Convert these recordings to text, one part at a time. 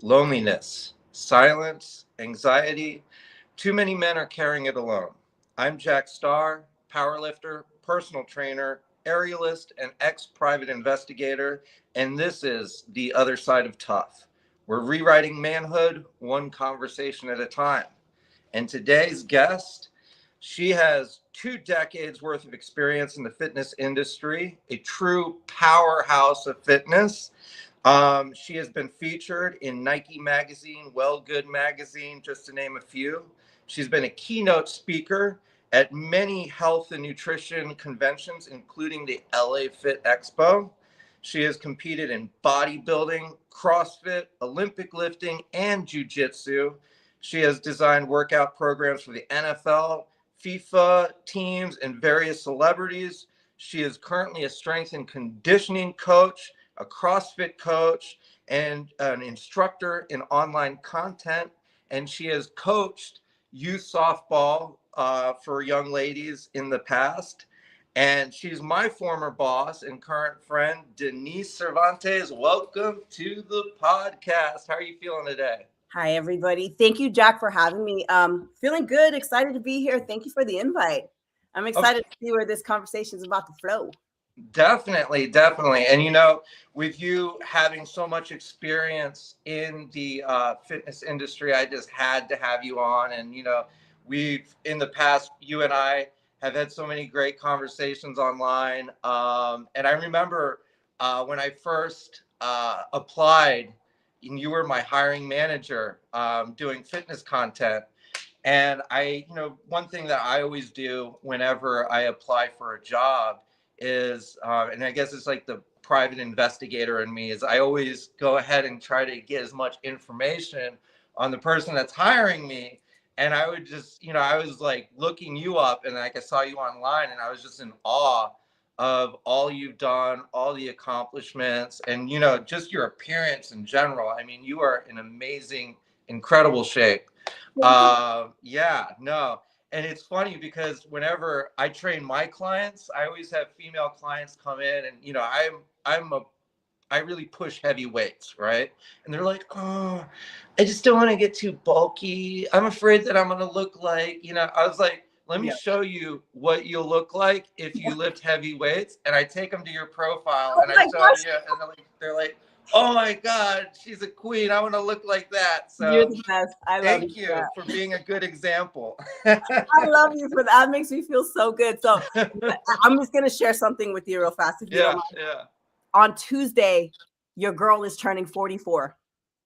loneliness, silence, anxiety. Too many men are carrying it alone. I'm Jack Starr, powerlifter, personal trainer, aerialist, and ex-private investigator, and this is The Other Side of Tough. We're rewriting manhood one conversation at a time. And today's guest, she has 2 decades worth of experience in the fitness industry, a true powerhouse of fitness. She has been featured in Nike Magazine, Well Good Magazine, just to name a few. She's been a keynote speaker at many health and nutrition conventions, including the LA Fit Expo. She has competed in bodybuilding, CrossFit, Olympic lifting, and jiu-jitsu. She has designed workout programs for the NFL, FIFA teams, and various celebrities. She is currently a strength and conditioning coach, a CrossFit coach, and an instructor in online content. And she has coached youth softball for young ladies in the past. And she's my former boss and current friend, Denise Cervantes. Welcome to the podcast. How are you feeling today? Hi, everybody. Thank you, Jack, for having me. Feeling good, excited to be here. Thank you for the invite. I'm excited to see where this conversation is about to flow. Definitely. And, with you having so much experience in the fitness industry, I just had to have you on. And, we've, in the past, you and I have had so many great conversations online. And I remember when I first applied, and you were my hiring manager doing fitness content. And one thing that I always do whenever I apply for a job is, and I guess it's like the private investigator in me, is I always go ahead and try to get as much information on the person that's hiring me. And I would just, I was like looking you up, and like I saw you online, and I was just in awe of all you've done, all the accomplishments, and, just your appearance in general. I mean, you are in amazing, incredible shape. And it's funny because whenever I train my clients, I always have female clients come in, and I really push heavy weights, right? And they're like, oh, I just don't want to get too bulky. I'm afraid that I'm gonna look like, I was like, let me show you what you'll look like if you lift heavy weights. And I take them to your profile and I show you, and they're like, oh my God, she's a queen. I want to look like that. So you're the best. Thank you for being a good example. I love you for that. That makes me feel so good. So I'm just going to share something with you real fast. If you don't mind. Yeah. On Tuesday, your girl is turning 44.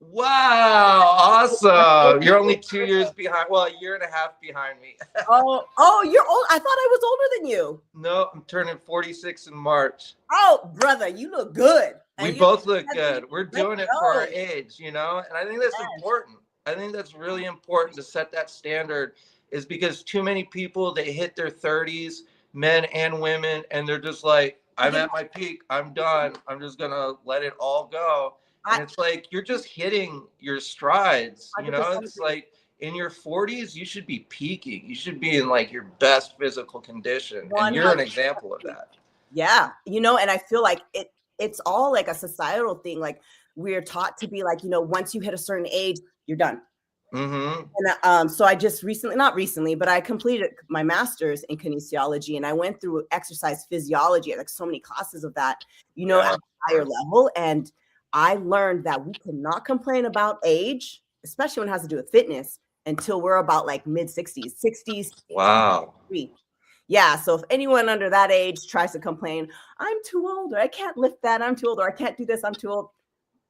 Wow. Awesome. You're only 2 years behind. Well, a year and a half behind me. Oh, you're old. I thought I was older than you. No, I'm turning 46 in March. Oh, brother, you look good. We both look good. We're doing it for our age, and I think that's important. I think that's really important to set that standard, is because too many people, they hit their 30s, men and women, and they're just like, I'm at my peak. I'm done. I'm just going to let it all go. And it's like, you're just hitting your strides. It's like in your 40s, you should be peaking. You should be in like your best physical condition. And you're an example of that. Yeah. And I feel like it's all like a societal thing. Like we're taught to be like, once you hit a certain age, you're done. Mm-hmm. And so I just not recently, but I completed my master's in kinesiology, and I went through exercise physiology, like so many classes of that, at a higher level. And I learned that we cannot complain about age, especially when it has to do with fitness, until we're about like mid 60s. Wow. Yeah. So if anyone under that age tries to complain, I'm too old, or I can't lift that, I'm too old, or I can't do this, I'm too old,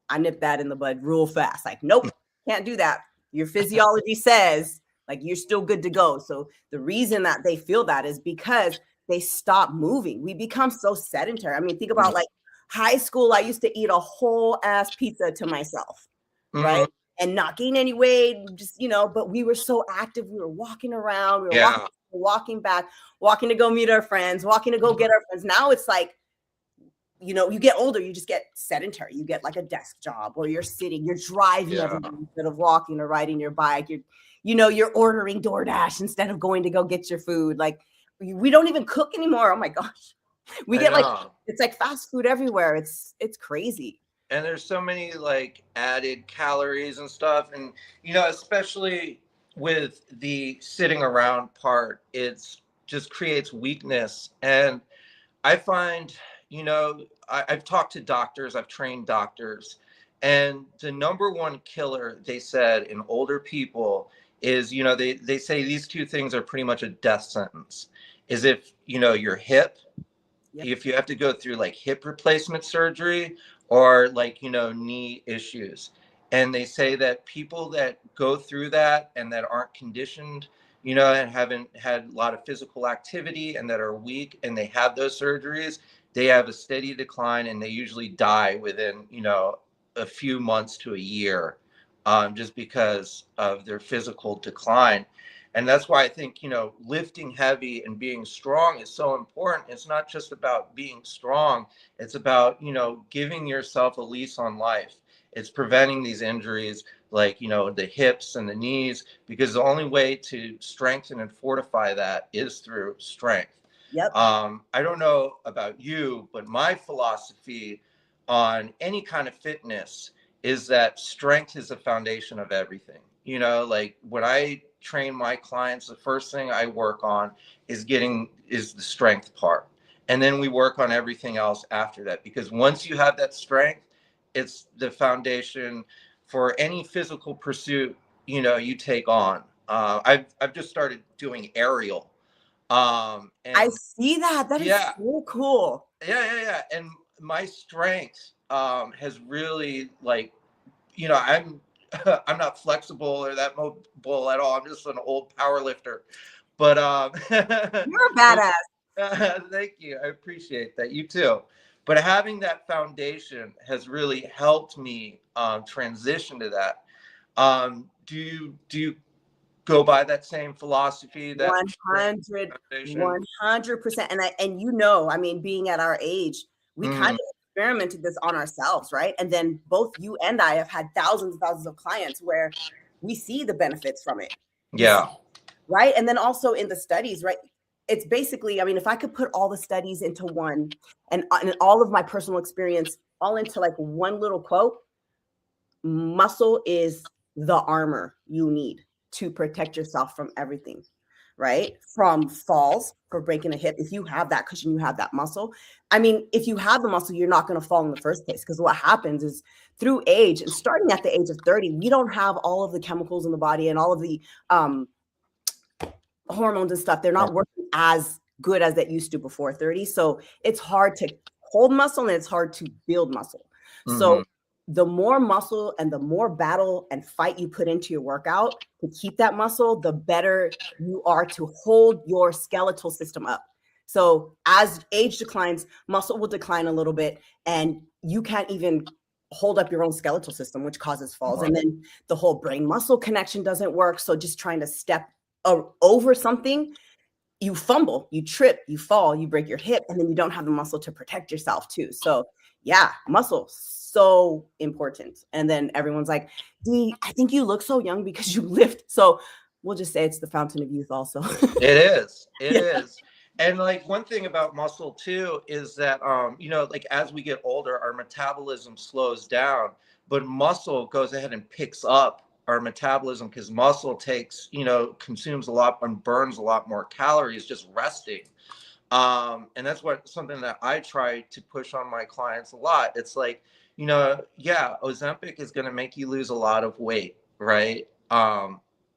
I nip that in the bud real fast. Like, nope, can't do that. Your physiology says like you're still good to go. So the reason that they feel that is because they stop moving. We become so sedentary. I mean, think about like high school. I used to eat a whole ass pizza to myself, right? And not gain any weight, just, but we were so active. We were walking around, we were walking back, walking to go meet our friends, walking to go get our friends. Now it's like, you get older, you just get sedentary. You get like a desk job, or you're sitting, you're driving instead of walking or riding your bike. You're ordering DoorDash instead of going to go get your food. Like we don't even cook anymore. Oh my gosh. We get like, it's like fast food everywhere. It's crazy. and there's so many like added calories and stuff, and especially with the sitting around part, it's just creates weakness. And I find, I've talked to doctors, I've trained doctors, and the number one killer, they said, in older people is, they say these two things are pretty much a death sentence. Is if, your hip, Yep. if you have to go through like hip replacement surgery or like, knee issues. And they say that people that go through that and that aren't conditioned, and haven't had a lot of physical activity and that are weak and they have those surgeries, they have a steady decline and they usually die within, a few months to a year, just because of their physical decline. And that's why I think, lifting heavy and being strong is so important. It's not just about being strong. It's about, giving yourself a lease on life. It's preventing these injuries like, the hips and the knees, because the only way to strengthen and fortify that is through strength. Yep. I don't know about you, but my philosophy on any kind of fitness is that strength is the foundation of everything. Like when I train my clients, the first thing I work on is the strength part. And then we work on everything else after that, because once you have that strength, it's the foundation for any physical pursuit, you take on. I've just started doing aerial. I And see that. That is yeah, so cool. yeah. And my strength has really like, I'm I'm not flexible or that mobile at all. I'm just an old power lifter. But You're a badass. thank you. I appreciate that. You too. But having that foundation has really helped me transition to that. Do you go by that same philosophy, that strength 100, foundation? 100%. And I mean, being at our age, we kind Mm, of experimented this on ourselves, right? And then both you and I have had thousands and thousands of clients where we see the benefits from it. yeah. Right. And then also in the studies, right? It's basically, I mean, if I could put all the studies into one and all of my personal experience all into like one little quote, muscle is the armor you need to protect yourself from everything, right? From falls, for breaking a hip. If you have that cushion, you have that muscle. I mean, if you have the muscle, you're not going to fall in the first place, because what happens is through age, and starting at the age of 30, we don't have all of the chemicals in the body and all of the hormones and stuff. They're not working as good as that used to before 30. So it's hard to hold muscle and it's hard to build muscle. So the more muscle and the more battle and fight you put into your workout to keep that muscle, the better you are to hold your skeletal system up. So as age declines, muscle will decline a little bit and you can't even hold up your own skeletal system, which causes falls. And then the whole brain muscle connection doesn't work. So just trying to step over something, you fumble, you trip, you fall, you break your hip, and then you don't have the muscle to protect yourself too. So yeah, muscle, so important. And then everyone's like, Dee, I think you look so young because you lift. So we'll just say it's the fountain of youth also. It is. It Yeah. is. And like one thing about muscle too is that like as we get older, our metabolism slows down, but muscle goes ahead and picks up our metabolism, because muscle takes, consumes a lot and burns a lot more calories just resting. And that's something that I try to push on my clients a lot. It's like, yeah, Ozempic is going to make you lose a lot of weight, right? But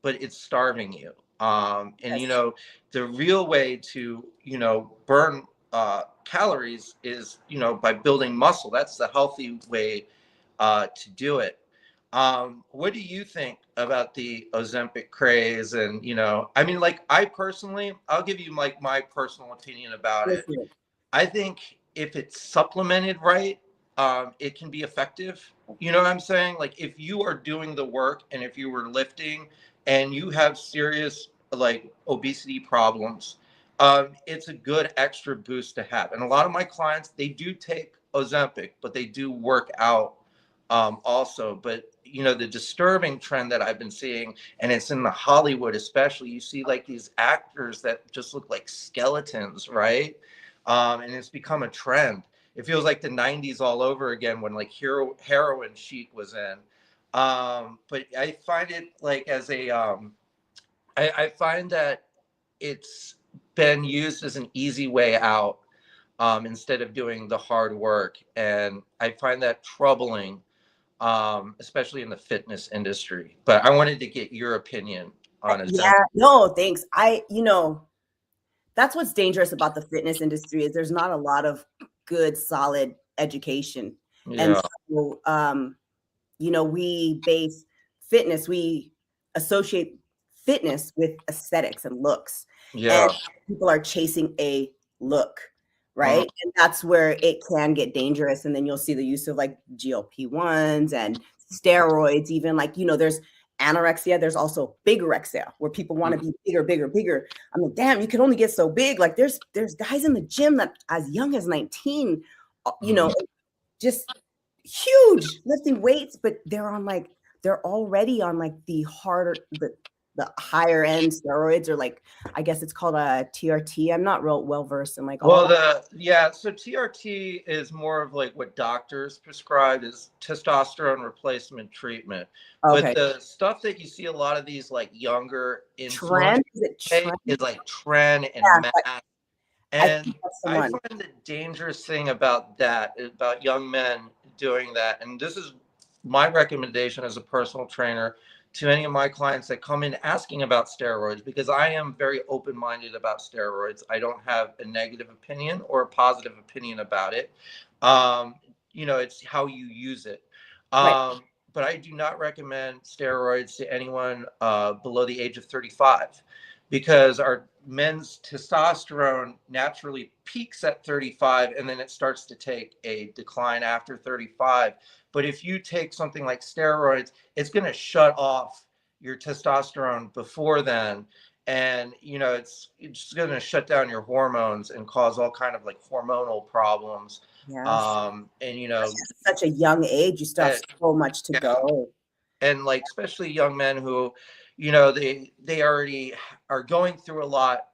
it's starving you. And Yes. the real way to, burn calories is, by building muscle. That's the healthy way to do it. What do you think about the Ozempic craze? And, I mean, like I personally, I'll give you like my personal opinion about it. Listen, I think if it's supplemented right, it can be effective. You know what I'm saying? Like if you are doing the work and if you were lifting and you have serious like obesity problems, it's a good extra boost to have. And a lot of my clients, they do take Ozempic, but they do work out also. But the disturbing trend that I've been seeing, and it's in the Hollywood especially, you see like these actors that just look like skeletons, right? And it's become a trend. it feels like the 90s all over again when like heroin chic was in. But I find it like as a I find that it's been used as an easy way out, instead of doing the hard work. And I find that troubling, especially in the fitness industry. But I wanted to get your opinion on it. Yeah, no, thanks. That's what's dangerous about the fitness industry is there's not a lot of good, solid education. And Yeah, so, we base fitness, we associate fitness with aesthetics and looks. And yeah, people are chasing a look, mm, right? And that's where it can get dangerous. And then you'll see the use of like GLP-1s and steroids, even like, there's anorexia, there's also bigorexia where people want to mm, be bigger, bigger, bigger. I'm like, damn, you can only get so big. Like there's guys in the gym that as young as 19, mm. just huge lifting weights, but they're already on like the higher end steroids, or like I guess it's called a TRT. I'm not real well versed in like all Well, that. so TRT is more of like what doctors prescribe is testosterone replacement treatment. But Okay. the stuff that you see a lot of these like younger influencers Trend? Is it take trend? is like trend and Yeah, mass. I And think that's the I one. find the dangerous thing about that, about young men doing that, and this is my recommendation as a personal trainer to any of my clients that come in asking about steroids, because I am very open-minded about steroids. I don't have a negative opinion or a positive opinion about it. Um, it's how you use it. Right. But I do not recommend steroids to anyone below the age of 35, because our men's testosterone naturally peaks at 35 and then it starts to take a decline after 35. But if you take something like steroids, it's going to shut off your testosterone before then. And it's going to shut down your hormones and cause all kind of like hormonal problems. Yes. And At such a young age, you still have so much to yeah, go. and like especially young men who they already are going through a lot.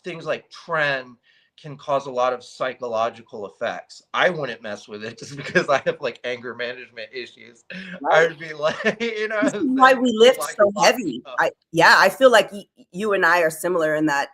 Things like trend can cause a lot of psychological effects. I wouldn't mess with it just because I have like anger management issues. I Right. would be like, This is why then we lift like so a lot of heavy. stuff. I feel like you and I are similar in that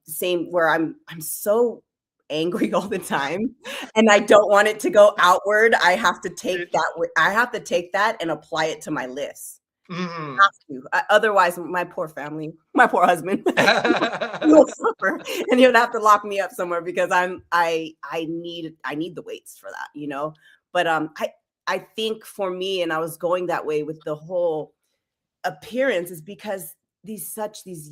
same where I'm so angry all the time and I don't want it to go outward. I have to take that and apply it to my lifts. Mhm. Have to. Otherwise my poor family, my poor husband will suffer and he'll have to lock me up somewhere because I need the weights for that. But I think for me, and I was going that way with the whole appearance, is because these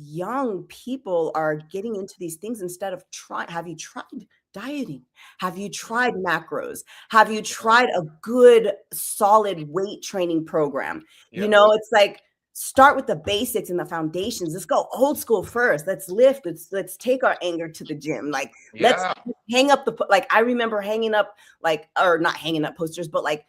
young people are getting into these things instead of trying. Have you tried dieting? Have you tried macros? Have you tried a good solid weight training program? Yeah. It's like start with the basics and the foundations. Let's go old school first. Let's lift. Let's take our anger to the gym. Like let's Yeah. hang up like I remember hanging up like, or not hanging up posters, but like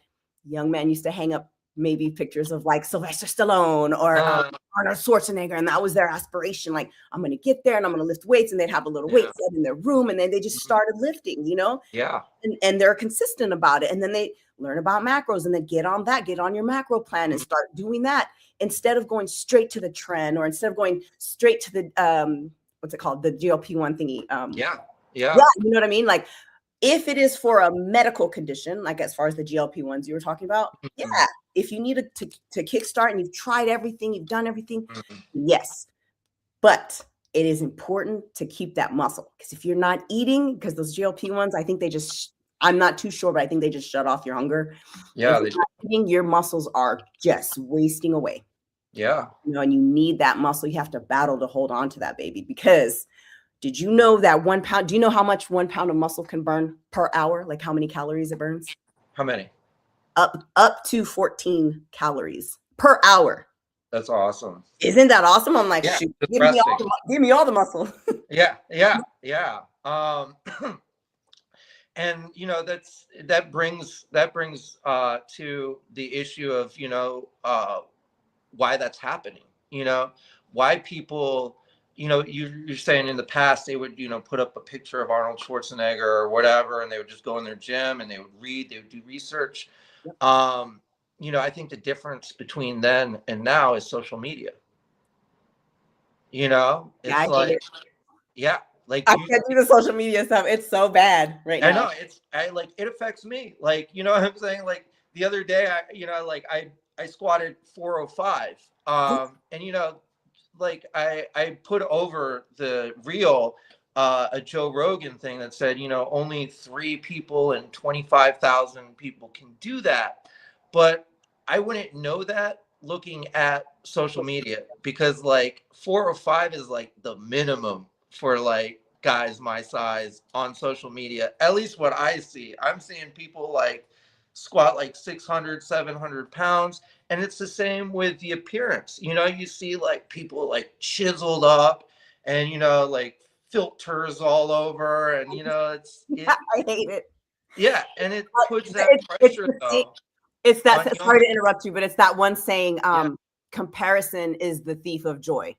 young men used to hang up maybe pictures of like Sylvester Stallone or Uh, Arnold Schwarzenegger, and that was their aspiration. Like, I'm going to get there and I'm going to lift weights, and they'd have a little weight yeah. set in their room, and then they just started lifting, Yeah. and they're consistent about it. And then they learn about macros, and then get on your macro plan and start doing that instead of going straight to the trend, or instead of going straight to the what's it called, the GLP-1 thingy. Yeah. Yeah, Yeah. you know what I mean? Like, if it is for a medical condition, like as far as the GLP-1s you were talking about, yeah. Mhm. If you need to kickstart and you've tried everything, you've done everything, Mhm. yes. But it is important to keep that muscle, because if you're not eating, because those GLP-1s, I think I'm not too sure, but I think they just shut off your hunger. If Yeah. you're not eating, your muscles are just wasting away. Yeah. And you need that muscle. You have to battle to hold on to that baby, because did you know that 1 pound, do you know how much 1 pound of muscle can burn per hour? Like how many calories it burns? How many? Up to 14 calories per hour. That's awesome. Isn't that awesome? I'm like, Yeah. shoot, Just give resting. me all the muscle. Yeah. Yeah. Yeah. And that brings to the issue of why that's happening. Why people you're saying in the past they would, put up a picture of Arnold Schwarzenegger or whatever, and they would just go in their gym and they would read, they would do research. Yep. I think the difference between then and now is social media. Yeah, It's I hate like, it. yeah, like I can't do the social media stuff. It's so bad right I now. know it affects me. Like, you know what I'm saying? Like the other day, I squatted 405. And like I put over the reel, a Joe Rogan thing that said, only 3 people and 25,000 people can do that. But I wouldn't know that looking at social media, because like 405 is like the minimum for like guys my size on social media. At least what I see, I'm seeing people like squat like 600, 700 pounds. And it's the same with the appearance. You see like people like chiseled up and, like filters all over. And, I hate it. yeah. And it puts that It's pressure the though it's on that, young sorry to people. interrupt you, but it's that one saying, Yeah. comparison is the thief of joy,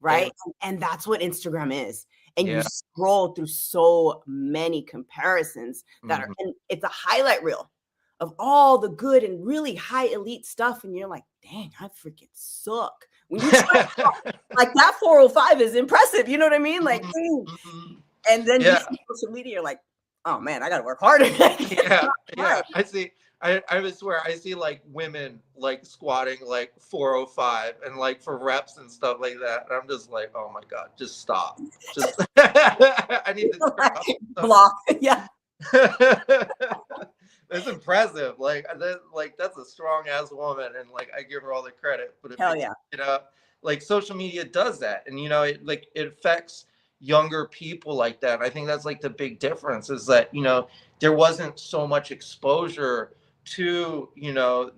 right? And that's what Instagram is. And you Yeah. scroll through so many comparisons that are, and it's a highlight reel of all the good and really high elite stuff. And you're like, dang, I freaking suck. When you try like that 405 is impressive. You know what I mean? Like, and then you see social media, you're like, oh man, I gotta work harder. Yeah. I see. I would swear I see like women like squatting like 405 and like for reps and stuff like that. And I'm just like, oh my God, just stop. Just I need to turn off block. Yeah. It's impressive. Like that's a strong ass woman, and like I give her all the credit. But if Hell yeah. like social media does that, and it affects younger people like that. I think that's like the big difference is that there wasn't so much exposure to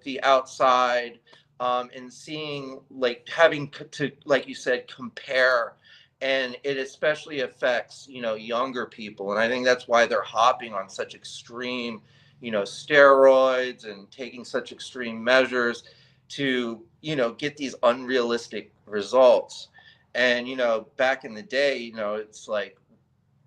the outside, and seeing like having to, like you said, compare. And it especially affects younger people, and I think that's why they're hopping on such extreme steroids and taking such extreme measures to get these unrealistic results. And back in the day, it's like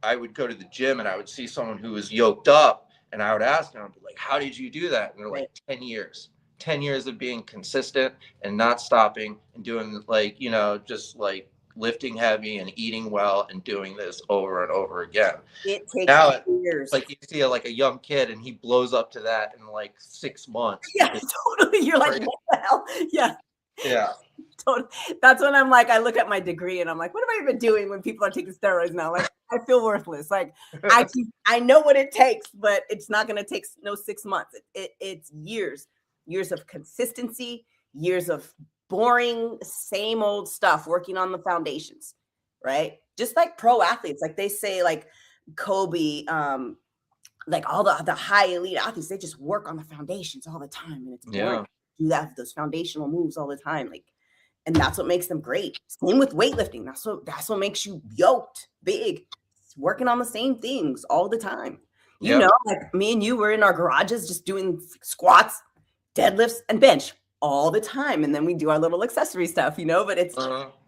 I would go to the gym and I would see someone who was yoked up, and I would ask them, I'd be like, how did you do that? And they're like, 10 years. 10 years of being consistent and not stopping and doing like just like lifting heavy and eating well and doing this over and over again. It takes Now years. like you see like a young kid and he blows up to that in like 6 months. Yeah, totally. You're like, what the hell? Yeah. Yeah. Totally. That's when I'm like, I look at my degree and I'm like, what am I even doing when people are taking steroids now? Like, I feel worthless. Like, I know what it takes, but it's not going to take 6 months. It's years of consistency, years of boring, same old stuff, working on the foundations, right? Just like pro athletes, like they say, like Kobe, like all the high elite athletes, they just work on the foundations all the time, and it's boring. Do that, those foundational moves all the time, like, and that's what makes them great. Same with weightlifting. That's what makes you yoked, big, working on the same things all the time. Like me and you were in our garages just doing squats, deadlifts, and bench all the time, and then we do our little accessory stuff, but it's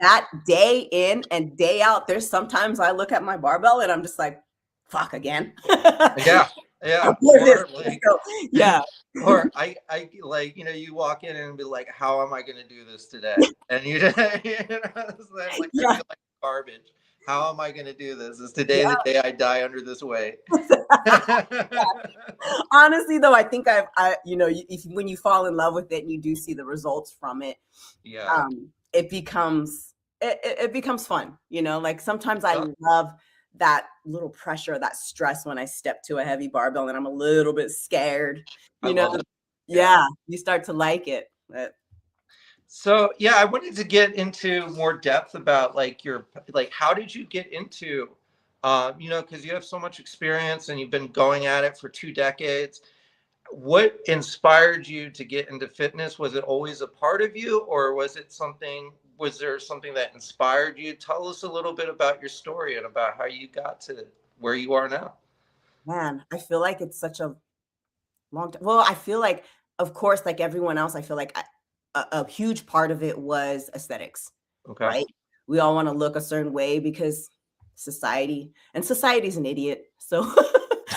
that day in and day out. There's sometimes I look at my barbell and I'm just like, fuck again. Yeah. Yeah. Or I like, you walk in and be like, how am I going to do this today? And like, I feel like garbage. How am I going to do this? Is today the day I die under this weight? Honestly, though, I think when you fall in love with it and you do see the results from it, it becomes fun. Like sometimes I love that little pressure, that stress when I step to a heavy barbell and I'm a little bit scared. You start to like it. So I wanted to get into more depth about like how did you get into because you have so much experience and you've been going at it for 2 decades. What inspired you to get into fitness? Was it always a part of you, or was there something that inspired you? Tell us a little bit about your story and about how you got to where you are now. Man, I feel like it's such a long time. Well, I feel like, of course, like everyone else, I feel like a huge part of it was aesthetics. Okay. Right. we all want to look a certain way because society's an idiot. So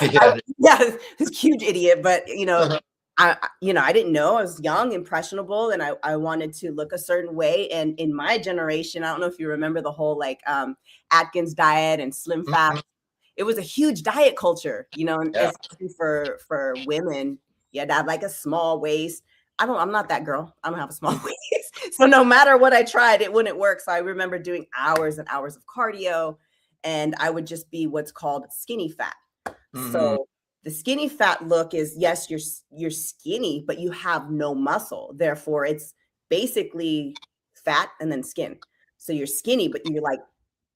Yeah. yeah, this huge idiot. But I didn't know. I was young, impressionable, and I wanted to look a certain way. And in my generation, I don't know if you remember the whole like Atkins diet and slim fat. Mhm. It was a huge diet culture, and Yeah. especially for women. You had to have like a small waist. I'm not that girl. I don't have a small waist. So no matter what I tried, it wouldn't work. So I remember doing hours and hours of cardio, and I would just be what's called skinny fat. Mhm. So the skinny fat look is, yes, you're skinny, but you have no muscle. Therefore, it's basically fat and then skin. So you're skinny, but you're like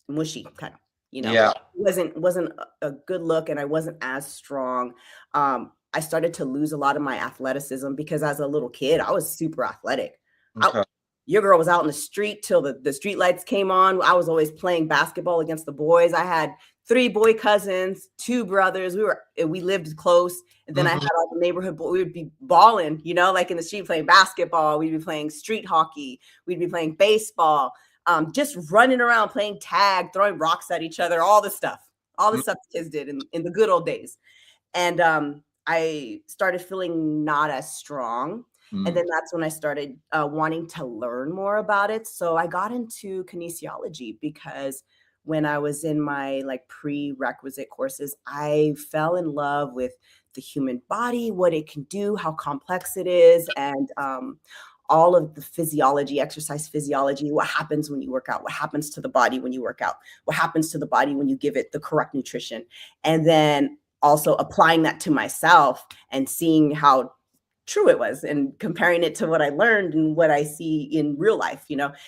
mushy kind of, Yeah. wasn't a good look, and I wasn't as strong. I started to lose a lot of my athleticism because as a little kid, I was super athletic. Okay. Your girl was out in the street till the street lights came on. I was always playing basketball against the boys. I had 3 boy cousins, 2 brothers. We lived close. And then I had Mhm. all the neighborhood boys. We would be balling, like in the street playing basketball. We'd be playing street hockey. We'd be playing baseball, just running around playing tag, throwing rocks at each other, all the stuff kids did in the good old days. And I started feeling not as strong. And then Mhm. that's when I started wanting to learn more about it. So I got into kinesiology because when I was in my like prerequisite courses, I fell in love with the human body, what it can do, how complex it is, and all of the physiology, exercise physiology, what happens when you work out, what happens to the body when you work out, what happens to the body when you give it the correct nutrition. And then also applying that to myself and seeing how true it was and comparing it to what I learned and what I see in real life.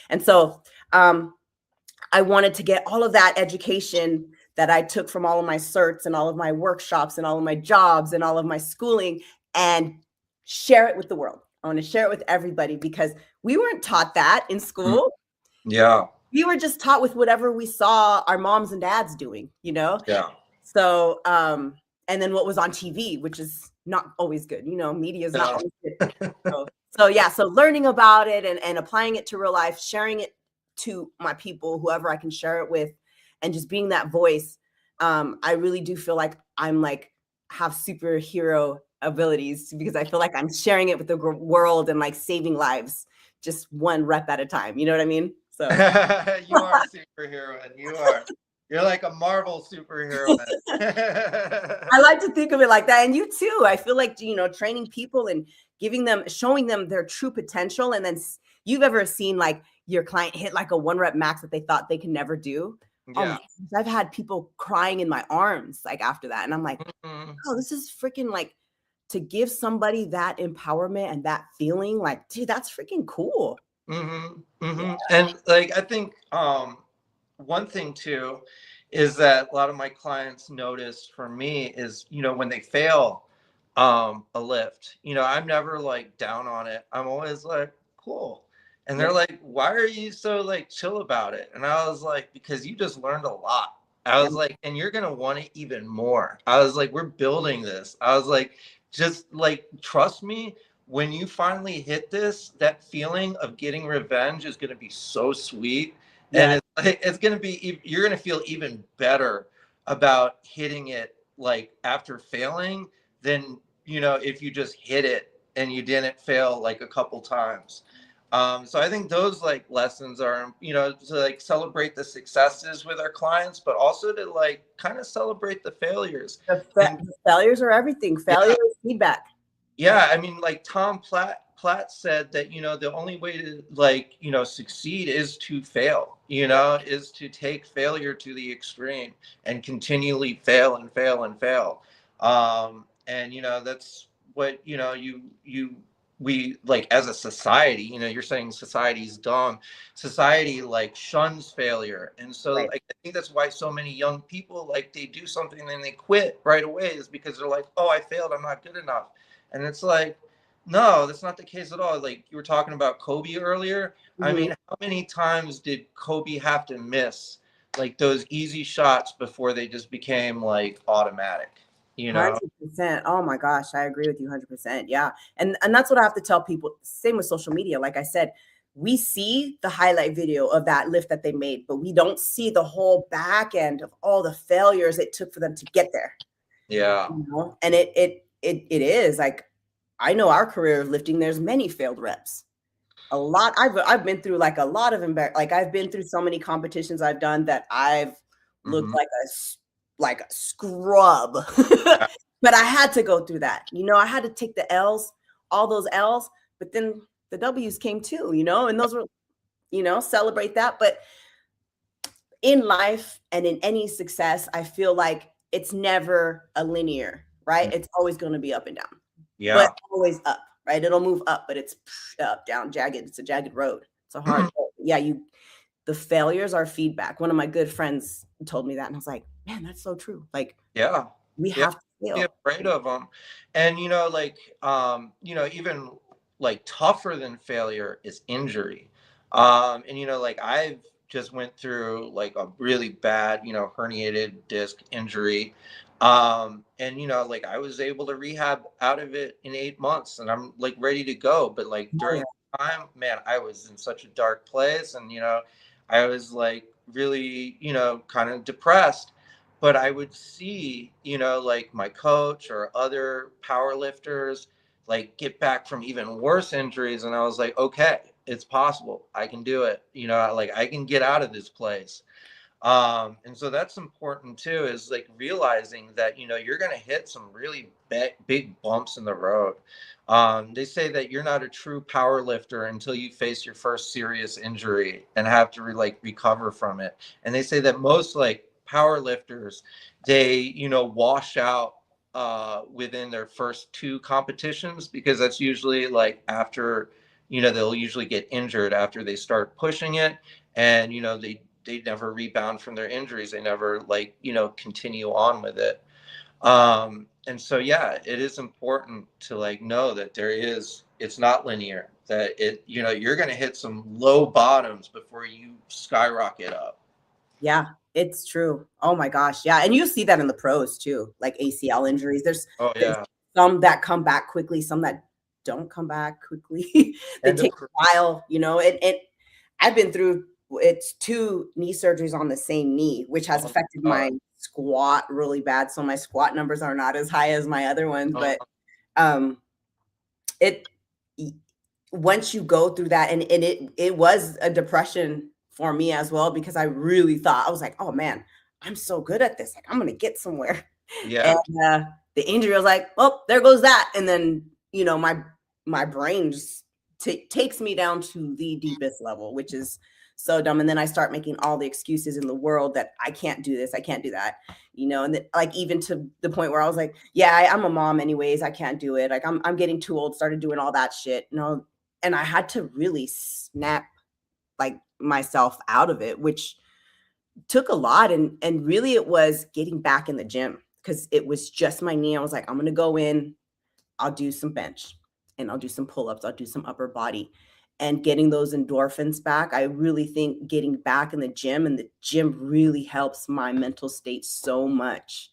And so I wanted to get all of that education that I took from all of my certs and all of my workshops and all of my jobs and all of my schooling and share it with the world. I want to share it with everybody because we weren't taught that in Mhm. school. Yeah. We were just taught with whatever we saw our moms and dads doing. Yeah. So, and then what was on TV, which is not always good. Media is not Yeah. always good. So yeah, so learning about it and applying it to real life, sharing it to my people, whoever I can share it with, and just being that voice. I really do feel like I'm like have superhero abilities because I feel like I'm sharing it with the world and like saving lives just one rep at a time. You know what I mean? So You are a superhero, and you're like a Marvel superhero. I like to think of it like that. And you too. I feel like, training people and showing them their true potential. And then you've ever seen like your client hit like a 1 rep max that they thought they could never do. Oh my Yeah. gosh, I've had people crying in my arms like after that. And I'm like, Mhm. oh, this is freaking like to give somebody that empowerment and that feeling like, dude, that's freaking cool. Mhm. Yeah. Mhm. And like I think one thing too is that a lot of my clients notice for me is, when they fail a lift, I'm never like down on it. I'm always like, cool. And they're Yeah. like, why are you so like chill about it? And I was like, because you just learned a lot. I Yeah. was like, and you're gonna want it even more. I was like, we're building this. I was like, just like trust me, when you finally hit this, that feeling of getting revenge is gonna be so sweet. And Yeah. it's going to be, you're going to feel even better about hitting it like after failing than, if you just hit it and you didn't fail like a couple times. So I think those like lessons are, to like celebrate the successes with our clients, but also to like kind of celebrate the failures. And The failures are everything. Failure yeah, is feedback. yeah, I mean, like Tom Platt said that, the only way to like, succeed is to fail, Yeah. is to take failure to the extreme and continually fail and fail and fail. And that's what, we like as a society, you're saying society's dumb. Society like shuns failure. And so Right. like, I think that's why so many young people like they do something and they quit right away is because they're like, oh, I failed, I'm not good enough. And it's like, no, that's not the case at all. Like you were talking about Kobe earlier. I Mhm. mean, how many times did Kobe have to miss like those easy shots before they just became like automatic, you know? 100%. Oh my gosh, I agree with you 100%. Yeah. And that's what I have to tell people. Same with social media. Like I said, we see the highlight video of that lift that they made, but we don't see the whole back end of all the failures it took for them to get there. Yeah. You know? And it is like, I know our career of lifting, there's many failed reps. A lot. I've been through like a lot of like I've been through so many competitions I've done that I've looked like a scrub. But I had to go through that. You know, I had to take the L's, all those L's, but then the W's came too, you know, and those were, you know, celebrate that. But in life and in any success, I feel like it's never a linear, right? It's always going to be up and down. Yeah. But always up, right? It'll move up, but it's up, down, jagged. It's a jagged road. It's a hard road. Yeah, the failures are feedback. One of my good friends told me that, and I was like, man, that's so true. Like, Yeah. we have to fail. Be afraid of them. And, you know, like, you know, even like tougher than failure is injury. And, you know, like I've just went through like a really bad, you know, herniated disc injury. And, you know, like I was able to rehab out of it in 8 months and I'm like ready to go. But like during the time, man, I was in such a dark place and, you know, I was like really, you know, kind of depressed. But I would see, you know, like my coach or other power lifters like get back from even worse injuries. And I was like, okay, it's possible. I can do it. You know, like I can get out of this place. And so that's important too, is like realizing that, you know, you're going to hit some really big bumps in the road. They say that you're not a true power lifter until you face your first serious injury and have to like recover from it. And they say that most like power lifters, they, you know, wash out within their first 2 competitions, because that's usually like after, you know, they'll usually get injured after they start pushing it. And, you know, they never rebound from their injuries. They never like, you know, continue on with it. And so, yeah, it is important to like know that it's not linear, that it, you know, you're going to hit some low bottoms before you skyrocket up. Yeah, it's true. Oh my gosh. Yeah. And you see that in the pros too, like ACL injuries. There's some that come back quickly, some that don't come back quickly. They take a while, you know, and I've been through it's 2 knee surgeries on the same knee, which has affected my squat really bad. So my squat numbers are not as high as my other ones, but it once you go through that, and it was a depression for me as well, because I really thought, I was like, oh man, I'm so good at this. Like I'm gonna get somewhere. Yeah. And the injury, I was like, well, there goes that. And then, you know, my brain just takes me down to the deepest level, which is so dumb. And then I start making all the excuses in the world that I can't do this, I can't do that, you know, and like even to the point where I was like, yeah, I'm a mom anyways, I can't do it. Like I'm getting too old, started doing all that shit, you know, and I had to really snap like myself out of it, which took a lot. And really it was getting back in the gym, because it was just my knee. I was like, I'm going to go in, I'll do some bench and I'll do some pull-ups, I'll do some upper body, and getting those endorphins back. I really think getting back in the gym, and the gym really helps my mental state so much.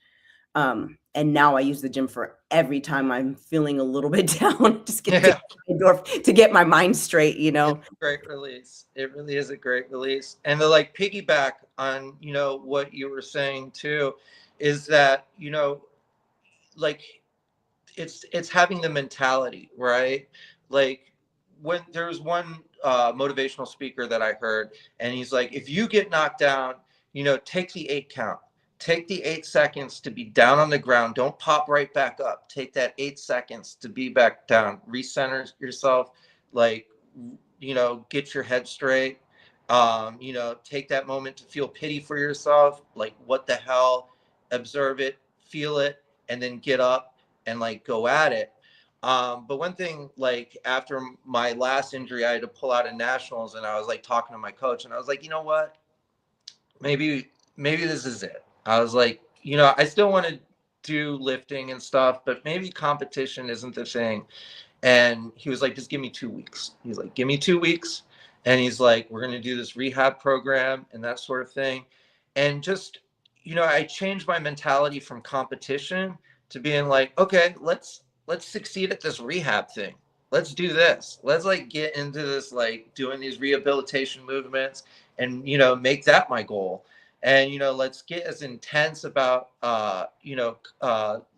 And now I use the gym for every time I'm feeling a little bit down, just to get my mind straight, you know. It's a great release. It really is a great release. And to like piggyback on, you know, what you were saying too, is that, you know, like it's having the mentality, right? Like when there was one motivational speaker that I heard, and he's like, if you get knocked down, you know, take the 8 count. Take the 8 seconds to be down on the ground. Don't pop right back up. Take that 8 seconds to be back down. Recenter yourself, like, you know, get your head straight. You know, take that moment to feel pity for yourself. Like, what the hell? Observe it, feel it, and then get up and like go at it. But one thing, like after my last injury, I had to pull out of nationals, and I was like talking to my coach, and I was like, you know what? Maybe this is it. I was like, you know, I still want to do lifting and stuff, but maybe competition isn't the thing. And he was like, just give me 2 weeks. He's like, give me 2 weeks. And he's like, we're going to do this rehab program and that sort of thing. And just, you know, I changed my mentality from competition to being like, okay, let's succeed at this rehab thing. let's do this. Let's like get into this, like doing these rehabilitation movements and, make that my goal. And, let's get as intense about,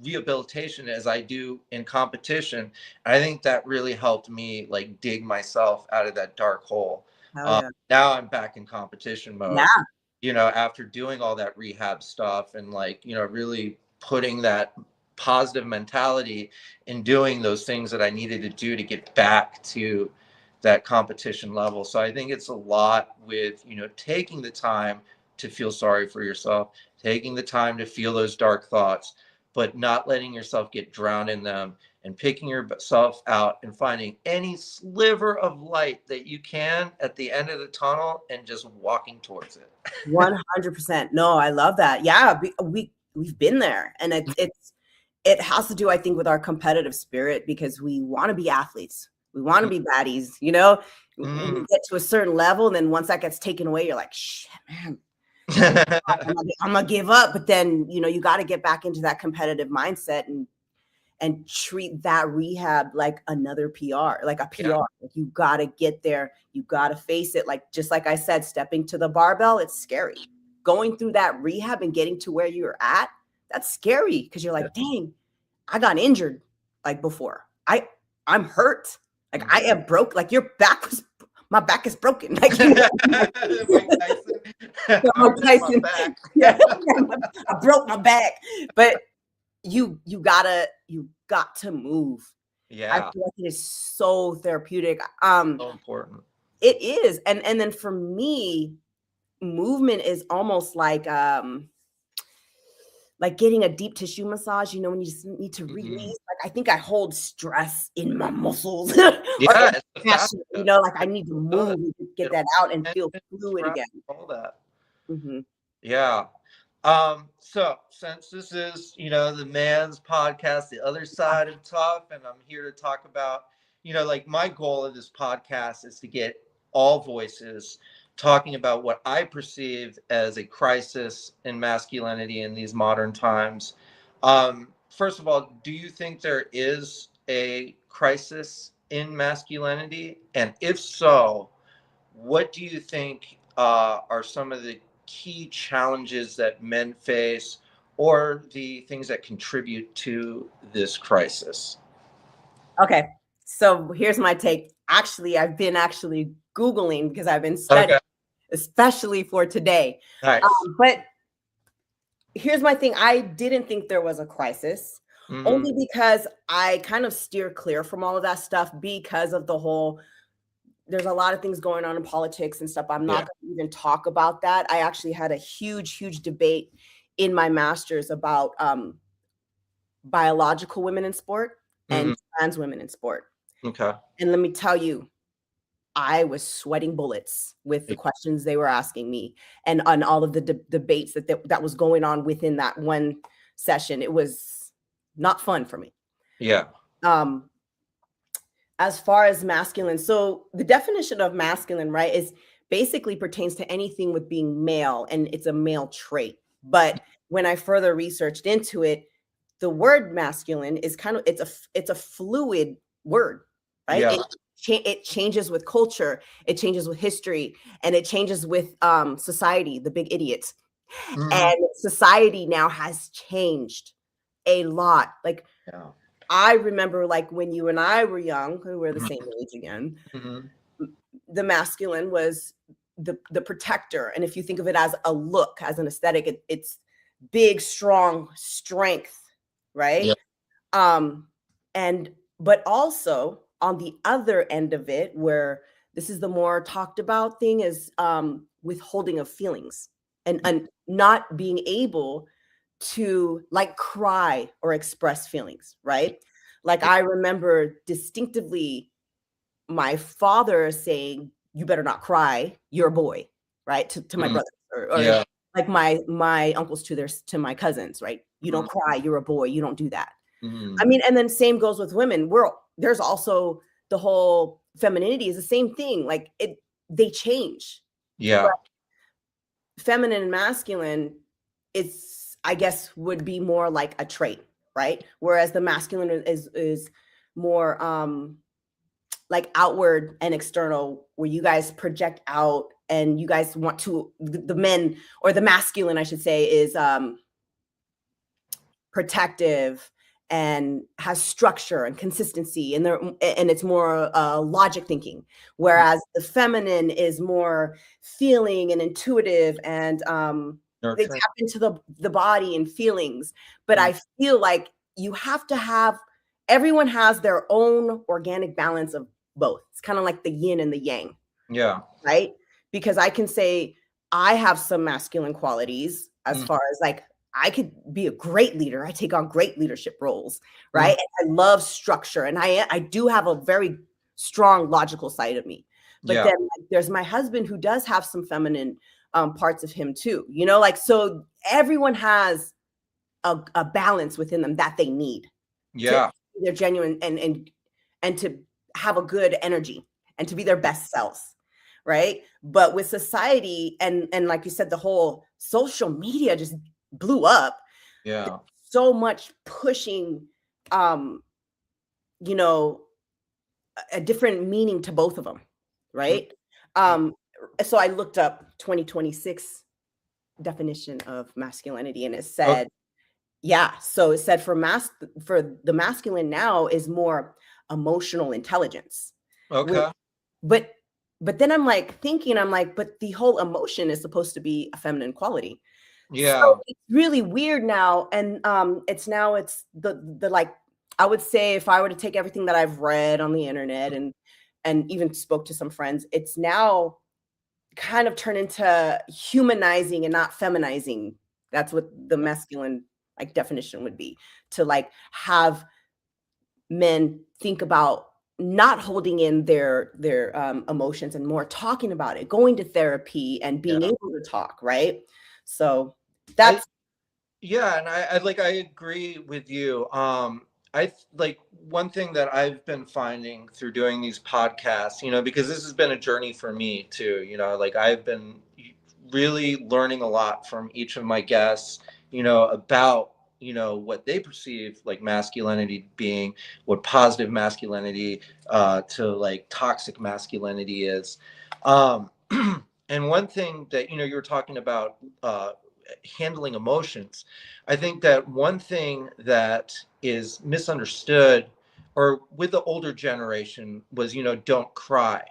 rehabilitation as I do in competition. I think that really helped me like dig myself out of that dark hole. Hell yeah. Now I'm back in competition Yeah. mode, after doing all that rehab stuff and like, really putting that positive mentality in doing those things that I needed to do to get back to that competition level. So I think it's a lot with, taking the time to feel sorry for yourself, taking the time to feel those dark thoughts, but not letting yourself get drowned in them, and picking yourself out and finding any sliver of light that you can at the end of the tunnel and just walking towards it. 100%. No, I love that. Yeah, we've been there, and it has to do, I think, with our competitive spirit, because we want to be athletes. We want to be baddies, We get to a certain level, and then once that gets taken away, you're like, shit, man, I'm gonna give up. But then, you got to get back into that competitive mindset and treat that rehab like another PR, like a PR. Yeah. Like, you got to get there. You got to face it. Like, just like I said, stepping to the barbell, it's scary. Going through that rehab and getting to where you're at, that's scary, because you're like, dang, I got injured like before. I'm hurt. Like, I am broke. Like, my back is broken. Like, Mike Tyson. Yeah, I broke my back. But you got to move. Yeah. I feel like it is so therapeutic. So important. It is. And then for me, movement is almost like getting a deep tissue massage, when you just need to release. Like, I think I hold stress in my muscles. Yeah. Like I need to move, get that out and feel fluid again. All that. Mm-hmm. Yeah. So since this is, the man's podcast, The Other Side of Tough, and I'm here to talk about, like my goal of this podcast is to get all voices talking about what I perceive as a crisis in masculinity in these modern times. First of all, do you think there is a crisis in masculinity? And if so, what do you think are some of the key challenges that men face, or the things that contribute to this crisis? Okay, so here's my take. Actually, I've been Googling, because I've been studying, especially for today. Nice. But here's my thing. I didn't think there was a crisis, only because I kind of steer clear from all of that stuff, because of the whole, there's a lot of things going on in politics and stuff. I'm not going to even talk about that. I actually had a huge debate in my master's about biological women in sport and trans women in sport. Okay. And let me tell you, I was sweating bullets with the questions they were asking me, and on all of the debates that was going on within that one session. It was not fun for me. Yeah. As far as masculine, so the definition of masculine, right, is basically pertains to anything with being male, and it's a male trait. But when I further researched into it, the word masculine is it's a fluid word, right? Yeah. It changes with culture, it changes with history, and it changes with society, the big idiots. And society now has changed a lot. Like, I remember, like, when you and I were young, we're the same age again, the masculine was the protector. And if you think of it as a look, as an aesthetic, it's big, strong, strength, right? But also on the other end of it, where this is the more talked about thing, is withholding of feelings and not being able to, like, cry or express feelings, right? Like, I remember distinctively my father saying, "You better not cry, you're a boy," right? To my brother, or like my uncles to my cousins, right? "You don't cry, you're a boy, you don't do that." I mean, and then same goes with women. There's also the whole femininity is the same thing. Like, they change. Yeah. But feminine and masculine, I guess, would be more like a trait, right? Whereas the masculine is more like outward and external, where you guys project out and you guys want to, the men, or the masculine, I should say, is protective and has structure and consistency, and it's more logic thinking, whereas the feminine is more feeling and intuitive, and they Nurturing. tap into the body and feelings. But I feel like you have to have, everyone has their own organic balance of both. It's kind of like the yin and the yang. Yeah. Right? Because I can say I have some masculine qualities, as far as like, I could be a great leader. I take on great leadership roles, right? And I love structure, and I do have a very strong logical side of me. But Yeah. then like, there's my husband, who does have some feminine parts of him too. Like, so everyone has a balance within them that they need. Yeah. They're genuine and to have a good energy and to be their best selves, right? But with society and like you said, the whole social media just blew up. Yeah. So much pushing, you know, a different meaning to both of them, right? So I looked up 2026 definition of masculinity, and it said, yeah, so it said for the masculine now is more emotional intelligence. Okay. But then I'm like thinking, I'm like, but the whole emotion is supposed to be a feminine quality. Yeah. So it's really weird now. And it's the like, I would say, if I were to take everything that I've read on the internet and even spoke to some friends, it's now kind of turned into humanizing and not feminizing. That's what the masculine like definition would be, to like have men think about not holding in their emotions and more talking about it, going to therapy and being able to talk, right? So that's and I agree with you. I like one thing that I've been finding through doing these podcasts, because this has been a journey for me too, like I've been really learning a lot from each of my guests, about, what they perceive like masculinity being, what positive masculinity to like toxic masculinity is. And one thing that, you were talking about, handling emotions. I think that one thing that is misunderstood or with the older generation was, don't cry.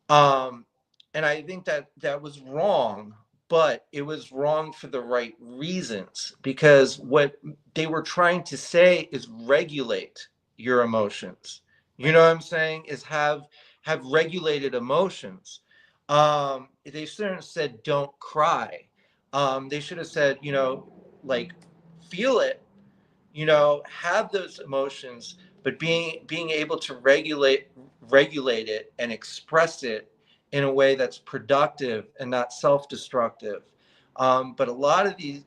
Um, and I think that that was wrong, but it was wrong for the right reasons, because what they were trying to say is regulate your emotions. You know what I'm saying? Is have regulated emotions. They shouldn't have said don't cry. They should have said, like, feel it, have those emotions, but being able to regulate it and express it in a way that's productive and not self-destructive. But a lot of these,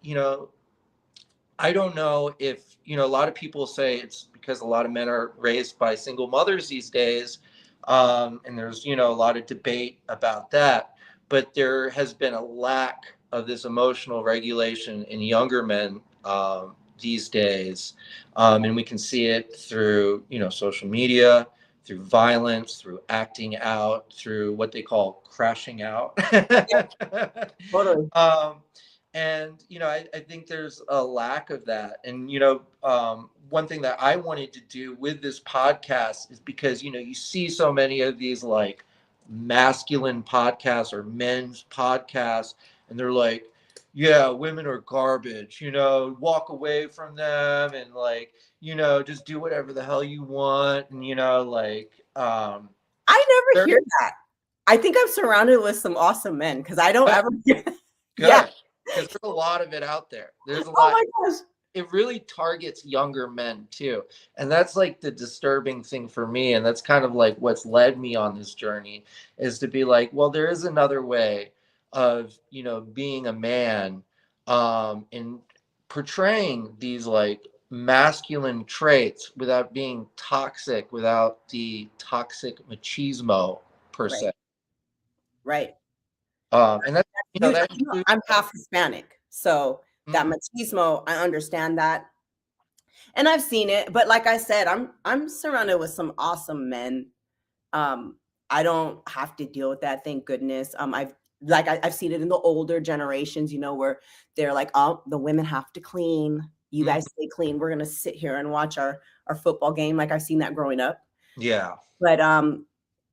I don't know if, a lot of people say it's because a lot of men are raised by single mothers these days. And there's, a lot of debate about that. But there has been a lack of this emotional regulation in younger men these days. And we can see it through, social media, through violence, through acting out, through what they call crashing out. totally um, and I think there's a lack of that. And one thing that I wanted to do with this podcast is because you see so many of these like masculine podcasts or men's podcasts, and they're like, yeah, women are garbage, walk away from them, and like, just do whatever the hell you want, and like I never hear that. I think I'm surrounded with some awesome men, because I don't ever hear good. yeah. Because there's a lot of it out there. There's a Oh lot. my gosh. It really targets younger men too, and that's like the disturbing thing for me, and that's kind of like what's led me on this journey, is to be like, well, there is another way of being a man, and portraying these like masculine traits without being toxic, without the toxic machismo per Right, se. right. And that that includes. I'm half Hispanic, so that machismo, I understand that, and I've seen it. But like I said, I'm surrounded with some awesome men, I don't have to deal with that, thank goodness. I've seen it in the older generations, where they're like, oh, the women have to clean. You Mhm. guys stay clean. We're gonna sit here and watch our football game. Like I've seen that growing up. Yeah. But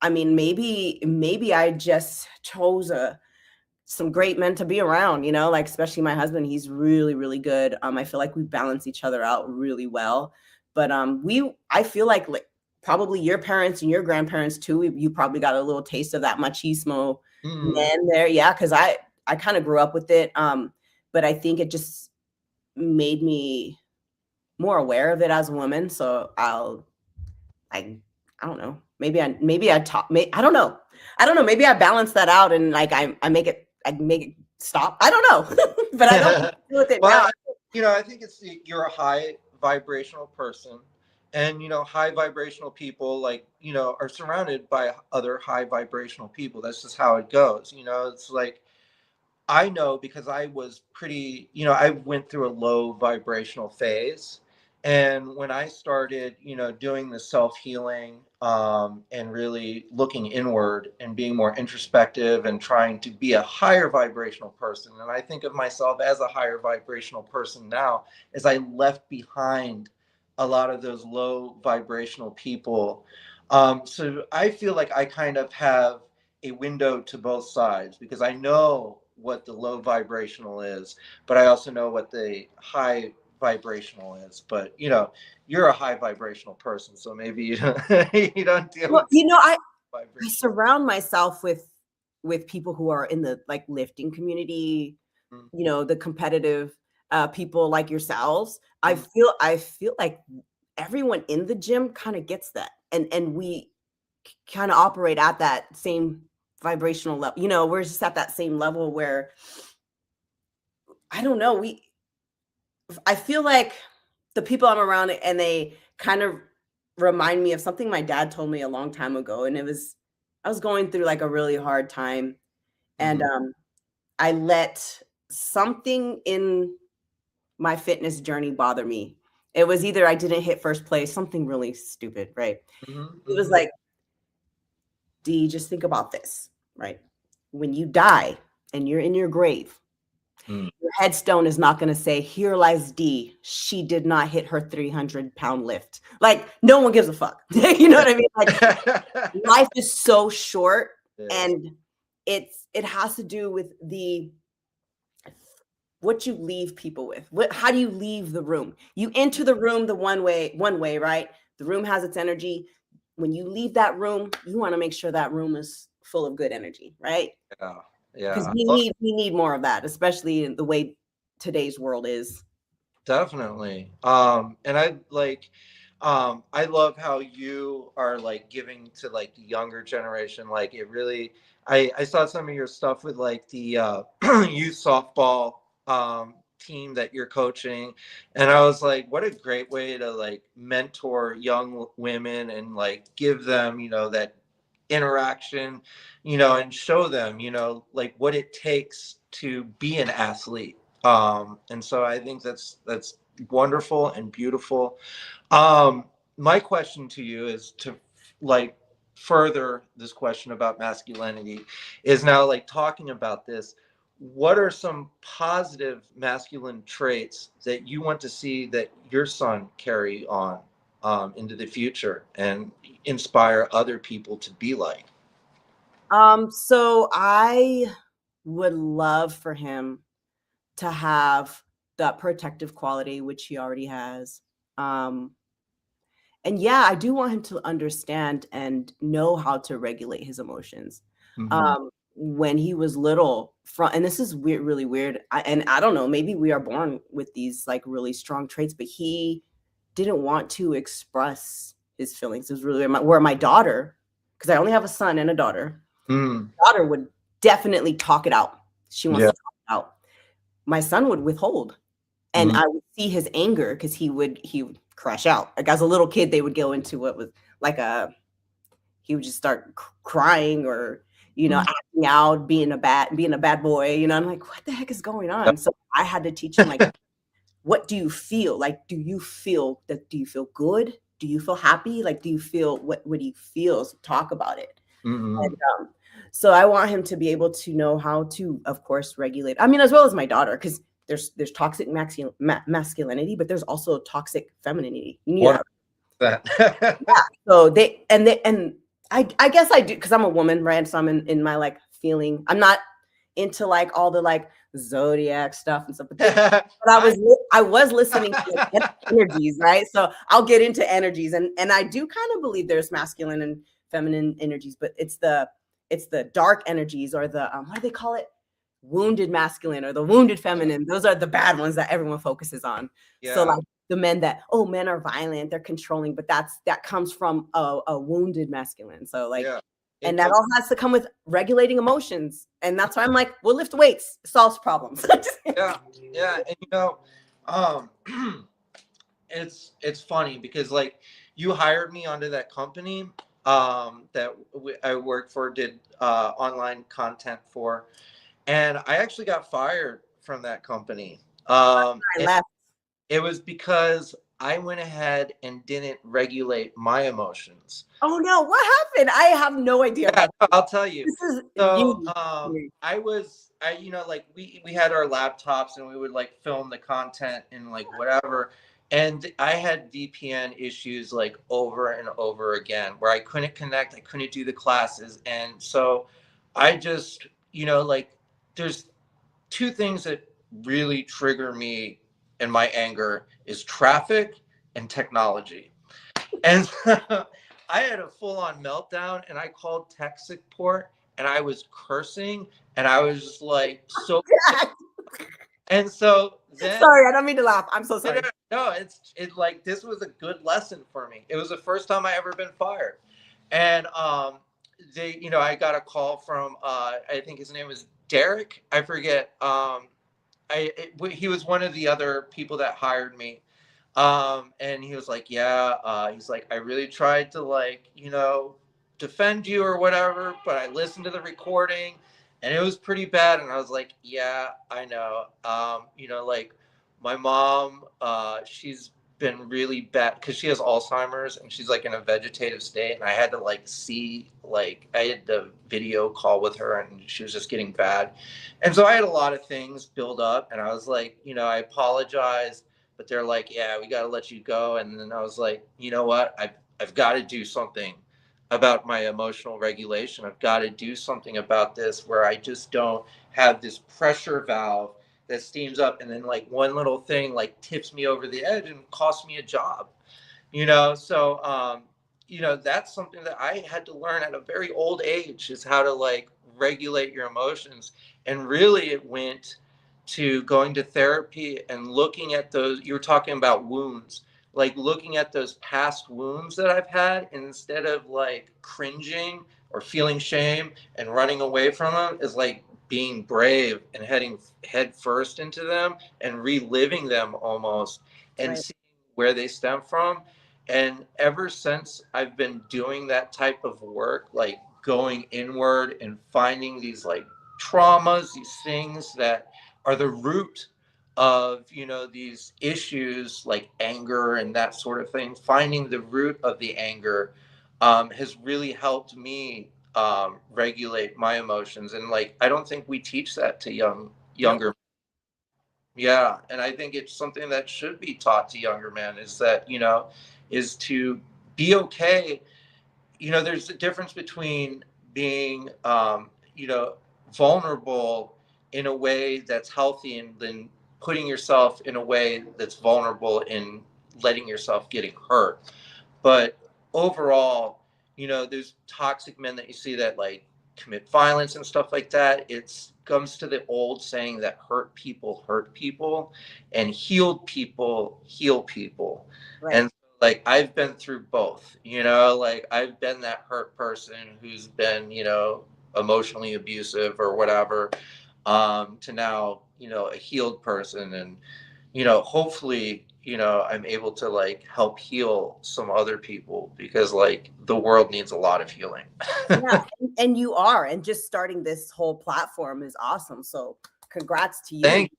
I mean, maybe I just chose some great men to be around, like especially my husband. He's really, really good. I feel like we balance each other out really well. But I feel like probably your parents and your grandparents too. You probably got a little taste of that machismo Mhm. men there, yeah. Because I kind of grew up with it. But I think it just made me more aware of it as a woman. So I don't know. Maybe I talk. I don't know. I don't know. Maybe I balance that out and like I make it stop. I don't know, but I don't deal with it now. Well, I think you're a high vibrational person, and high vibrational people are surrounded by other high vibrational people. That's just how it goes. It's like I know because I was pretty, I went through a low vibrational phase. And when I started, doing the self healing and really looking inward and being more introspective and trying to be a higher vibrational person, and I think of myself as a higher vibrational person now, as I left behind a lot of those low vibrational people. So I feel like I kind of have a window to both sides because I know what the low vibrational is, but I also know what the high vibrational is. But you're a high vibrational person, so maybe you don't, you don't deal Well, with I vibration. surround myself with people who are in the like lifting community, the competitive people like yourselves. Mm-hmm. I feel like everyone in the gym kind of gets that, and we kind of operate at that same vibrational level. We're just at that same level where I don't know. I feel like the people I'm around and they kind of remind me of something my dad told me a long time ago. And I was going through like a really hard time. And Mm-hmm. I let something in my fitness journey bother me. It was either I didn't hit first place, something really stupid, right? It was Mm-hmm. like, D, just think about this, right? When you die and you're in your grave, Mm-hmm. your headstone is not going to say, here lies D. She did not hit her 300-pound lift. Like, no one gives a fuck. You know what I mean? Like, life is so short, Yes. and it has to do with what you leave people with. How do you leave the room? You enter the room the one way, right? The room has its energy. When you leave that room, you want to make sure that room is full of good energy, right? Yeah. Because Yeah. we need more of that, especially in the way today's world is. Definitely. And I love how you are like giving to like the younger generation. Like it really, I saw some of your stuff with like the youth softball team that you're coaching. And I was like, what a great way to like mentor young women and like give them, that interaction, and show them, like what it takes to be an athlete. And so I think that's wonderful and beautiful. um my question to you is to like further this question about masculinity is now like talking about this, what are some positive masculine traits that you want to see that your son carry on into the future and inspire other people to be like? So I would love for him to have that protective quality, which he already has. Um, and yeah, I do want him to understand and know how to regulate his emotions. Hmm. When he was little, and this is weird, really weird. And I don't know, maybe we are born with these like really strong traits, but he didn't want to express his feelings. It was really weird. Where my daughter, because I only have a son and a daughter, Mm. daughter would definitely talk it out. She wants Yeah. to talk it out. My son would withhold, and Mm. I would see his anger because he would crash out. Like as a little kid, they would go into what was like he would just start crying or Mm. acting out, being a bad boy. I'm like, what the heck is going on? So I had to teach him like, what do you feel? Like, do you feel good? do you feel happy? Like, do you feel, what do you feel? So talk about it. Mm-hmm. And so I want him to be able to know how to, of course, regulate. I mean, as well as my daughter, because there's toxic masculinity, but there's also toxic femininity. You need to have That. yeah. So and I guess I do, because I'm a woman, right? So I'm in my like feeling. I'm not into like all the like zodiac stuff and stuff. But I was listening to like, energies, right? So I'll get into energies, and I do kind of believe there's masculine and feminine energies, but it's the dark energies, or the what do they call it? Wounded masculine or the wounded feminine. Those are the bad ones that everyone focuses on. Yeah. So like the men that, oh, men are violent, they're controlling, but that comes from a wounded masculine. So like, yeah. And that all has to come with regulating emotions. And that's why I'm like, we'll lift weights, it solves problems. Yeah. And you know, it's funny because like you hired me onto that company that I worked for, did online content for, and I actually got fired from that company. I left. It was because I went ahead and didn't regulate my emotions. Oh no, what happened? I have no idea. Yeah, I'll tell you. This is So you. you know, like we had our laptops and we would like film the content and like whatever. And I had VPN issues like over and over again where I couldn't connect, I couldn't do the classes. And so I just, you know, like there's two things that really trigger me in my anger is traffic and technology. And so I had a full-on meltdown and I called tech support and I was cursing and I was just like so and so then sorry, I don't mean to laugh. I'm so sorry. No, it's like this was a good lesson for me. It was the first time I ever been fired. And they, you know, I got a call from I think his name was Derek. I forget. He was one of the other people that hired me. And he was like, yeah, he's like, I really tried to like, you know, defend you or whatever, but I listened to the recording and it was pretty bad. And I was like, yeah, I know. You know, like my mom, she's been really bad because she has Alzheimer's and she's like in a vegetative state. And I had to like see, like, I had the video call with her and she was just getting bad. And so I had a lot of things build up and I was like, you know, I apologized, but they're like, yeah, we got to let you go. And then I was like, you know what? I've got to do something about my emotional regulation. I've got to do something about this where I just don't have this pressure valve that steams up. And then like one little thing like tips me over the edge and costs me a job, you know? So, you know, that's something that I had to learn at a very old age is how to like regulate your emotions. And really it went to going to therapy and looking at those, you were talking about wounds, like looking at those past wounds that I've had, and instead of like cringing or feeling shame and running away from them, is like being brave and heading head first into them and reliving them almost and Right. seeing where they stem from. And ever since I've been doing that type of work, like going inward and finding these like traumas, these things that are the root of, you know, these issues like anger and that sort of thing, finding the root of the anger has really helped me regulate my emotions. And like I don't think we teach that to younger Nope. yeah, and I think it's something that should be taught to younger men is that, you know, is to be okay. You know, there's a difference between being you know, vulnerable in a way that's healthy and then putting yourself in a way that's vulnerable in letting yourself getting hurt. But overall, you know, there's toxic men that you see that like commit violence and stuff like that. It's comes to the old saying that hurt people and healed people heal people. Right. And like I've been through both, you know, like I've been that hurt person who's been, you know, emotionally abusive or whatever, to now, you know, a healed person. And you know, hopefully, you know, I'm able to like help heal some other people because like the world needs a lot of healing. Yeah, and you are, and just starting this whole platform is awesome. So congrats to you. Thank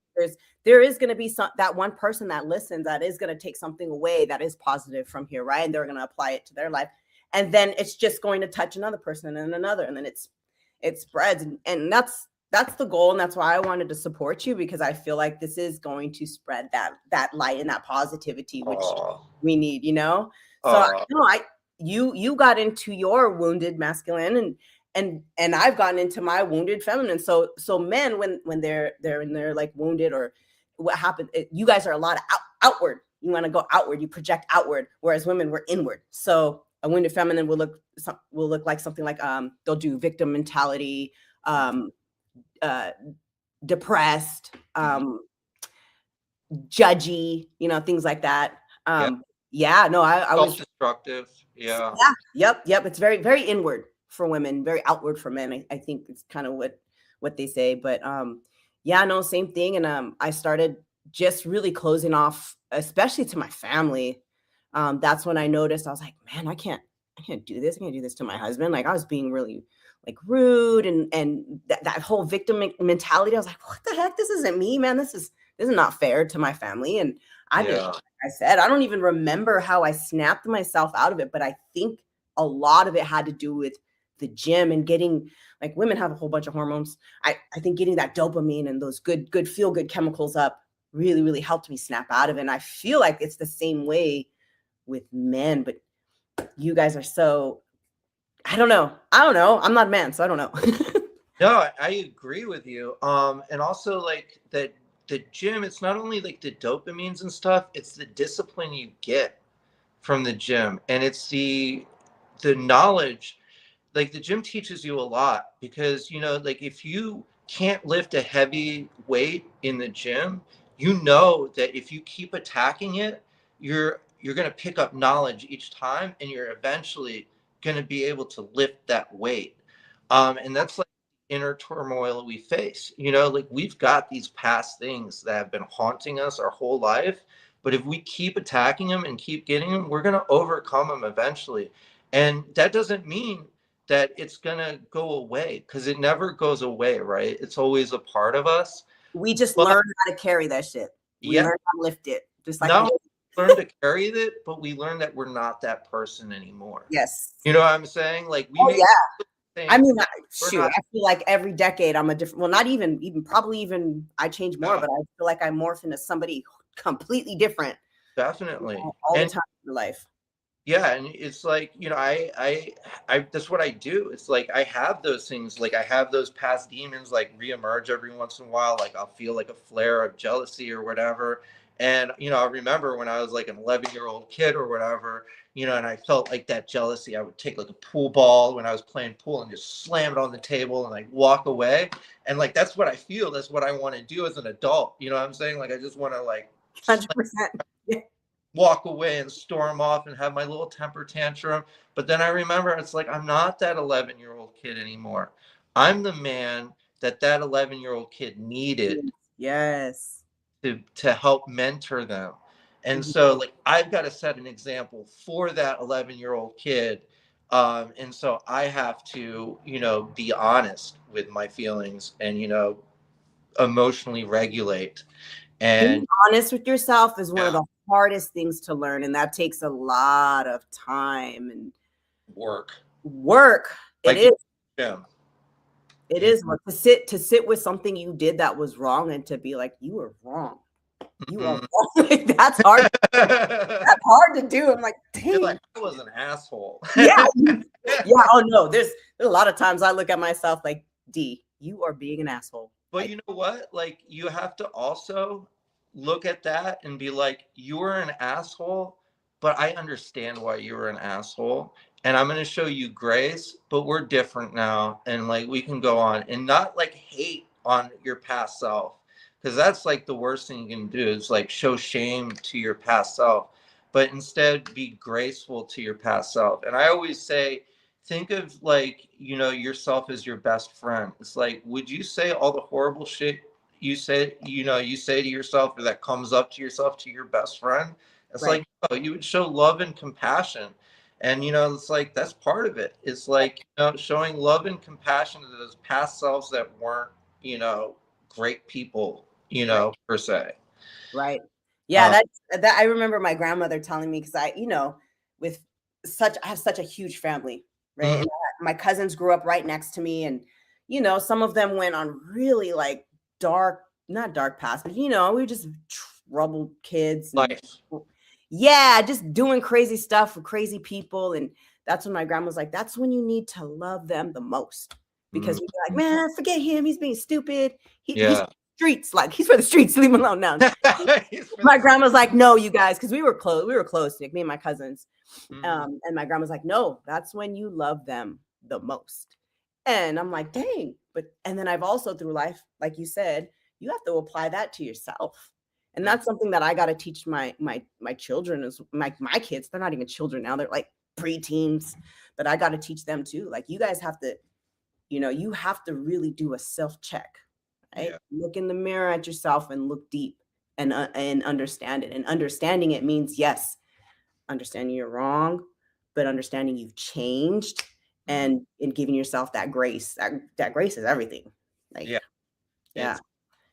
there is going to be that one person that listens that is going to take something away that is positive from here, right? And they're going to apply it to their life, and then it's just going to touch another person and another, and then it spreads, and that's the goal, and that's why I wanted to support you, because I feel like this is going to spread that light and that positivity which we need, So you got into your wounded masculine, and I've gotten into my wounded feminine. So men, when they're in their like wounded or what happened, you guys are a lot of outward. You want to go outward, you project outward, whereas women were inward. So a wounded feminine will look like something like they'll do victim mentality, depressed, judgy, things like that. I was self-destructive. Yeah. Yep. It's very, very inward for women, very outward for men. I think it's kind of what they say, but same thing. And I started just really closing off, especially to my family. That's when I noticed, I was like, man, I can't do this. I can't do this to my husband. Like, I was being really like rude and that whole victim mentality. I was like, what the heck? This isn't me, man. This is not fair to my family. And I don't even remember how I snapped myself out of it, but I think a lot of it had to do with the gym and getting, like, women have a whole bunch of hormones. I think getting that dopamine and those good feel good chemicals up really, really helped me snap out of it. And I feel like it's the same way with men, but you guys are so, I don't know. I'm not a man, so I don't know. No, I agree with you. And also like the gym, it's not only like the dopamines and stuff, it's the discipline you get from the gym. And it's the knowledge. Like, the gym teaches you a lot, because, like, if you can't lift a heavy weight in the gym, that if you keep attacking it, you're going to pick up knowledge each time, and you're eventually going to be able to lift that weight. And that's like inner turmoil we face. Like, we've got these past things that have been haunting us our whole life, but if we keep attacking them and keep getting them, we're going to overcome them eventually. And that doesn't mean that it's going to go away, because it never goes away, right? It's always a part of us. We just learn how to carry that shit. We learn how to lift it. Just like we learn to carry it, but we learn that we're not that person anymore. Yes. You know what I'm saying? Like, I mean, I feel like every decade I'm a different, well, not even probably even I change more, but I feel like I morph into somebody completely different. Definitely. All the time in your life. Yeah, and it's like, I that's what I do. It's like, I have those things, like, I have those past demons like reemerge every once in a while. Like, I'll feel like a flare of jealousy or whatever. And, I remember when I was like an 11-year-old kid or whatever, and I felt like that jealousy, I would take like a pool ball when I was playing pool and just slam it on the table and like walk away. And like, that's what I feel. That's what I want to do as an adult. You know what I'm saying? Like, I just want to like 100%. walk away and storm off and have my little temper tantrum. But then I remember, it's like, I'm not that 11-year-old kid anymore. I'm the man that 11-year-old kid needed. Yes. To help mentor them. And so, like, I've got to set an example for that 11-year-old kid. And so I have to, be honest with my feelings and, emotionally regulate. And being honest with yourself is one of the hardest things to learn, and that takes a lot of time and work. Like, it is. Yeah. It is work to sit with something you did that was wrong, and to be like, you were wrong. You are wrong. Like, that's hard. That's hard to do. I'm like, dang. Like, I was an asshole. Yeah. Oh no. There's a lot of times I look at myself like, D, you are being an asshole. But you know what? Like, you have to also look at that and be like, you were an asshole, but I understand why you were an asshole. And I'm going to show you grace, but we're different now. And like, we can go on, and not like hate on your past self. Because that's like the worst thing you can do, is like show shame to your past self, but instead be graceful to your past self. And I always say, think of like, yourself as your best friend. It's like, would you say all the horrible shit you say to yourself, or that comes up to yourself, to your best friend? It's right. Like, oh, you would show love and compassion. And, it's like, that's part of it. It's like, showing love and compassion to those past selves that weren't, great people. Right. per se. Right. Yeah, Uh, that I remember my grandmother telling me, because with I have such a huge family, right? mhm. And my cousins grew up right next to me, and some of them went on really like dark, not dark paths, but we were just troubled kids, and Life. yeah, just doing crazy stuff with crazy people. And that's when my grandma was like, that's when you need to love them the most. Because we'd be like, Mhm. man, forget him. He's being stupid. He's Yeah. streets. Like, he's for the streets. Leave him alone now. He's for My the grandma's like, no, you guys, because we were close. We were close, like me and my cousins. Mhm. And my grandma's like, no, that's when you love them the most. And I'm like, dang. And then I've also through life, like you said, you have to apply that to yourself. And Mhm. that's something that I got to teach my children, is my kids. They're not even children now. They're like preteens, but I got to teach them too. Like, you guys have to, you have to really do a self check, right? Yeah. Look in the mirror at yourself and look deep, and understand it. And understanding it means, yes, understanding you're wrong, but understanding you've changed, Mhm. and giving yourself that grace. That grace is everything. Like, Yeah. yeah. It's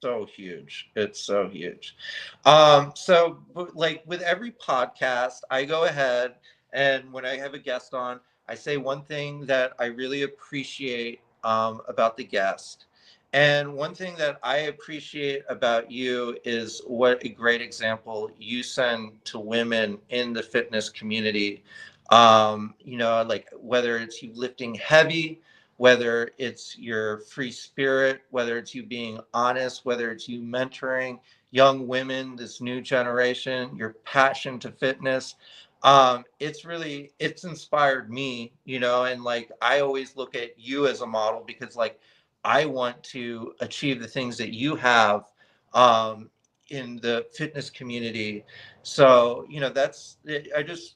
so huge. It's so huge. Like with every podcast, I go ahead and when I have a guest on, I say one thing that I really appreciate about the guest. And one thing that I appreciate about you is what a great example you send to women in the fitness community. Like whether it's you lifting heavy, whether it's your free spirit, whether it's you being honest, whether it's you mentoring young women, this new generation, your passion to fitness. It's inspired me, and like I always look at you as a model because like I want to achieve the things that you have um, in the fitness community. So, I just,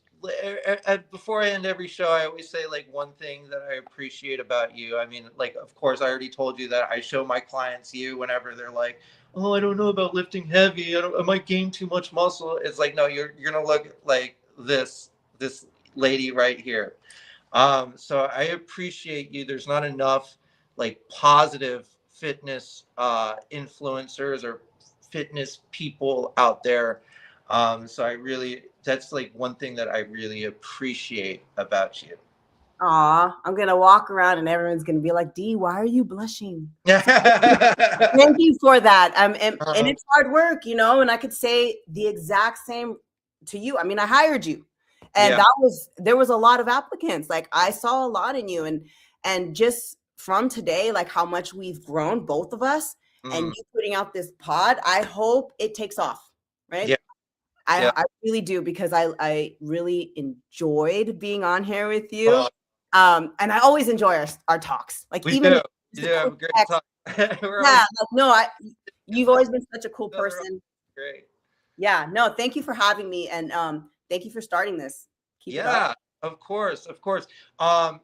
before I end every show, I always say like one thing that I appreciate about you. I mean, like, of course, I already told you that I show my clients you whenever they're like, oh, I don't know about lifting heavy. I might gain too much muscle. It's like, no, you're going to look like this lady right here. So I appreciate you. There's not enough like positive fitness influencers or fitness people out there. So that's like one thing that I really appreciate about you. Aw, I'm gonna walk around and everyone's gonna be like, D, why are you blushing? Thank you for that. And Uh, it's hard work, and I could say the exact same to you. I mean, I hired you, and yeah. there was a lot of applicants. Like, I saw a lot in you, and just from today, like how much we've grown, both of us, and Mm, you putting out this pod, I hope it takes off, right? yeah. Yeah. I really do, because I really enjoyed being on here with you. Uh, And I always enjoy our talks. Like, we even do. if You it's do a have quick a great text. time. We're Yeah, always like, no, you've always been such a cool each other up. person. Great. Yeah, no, thank you for having me, and thank you for starting this. Keep it up. Yeah, of course, of course. And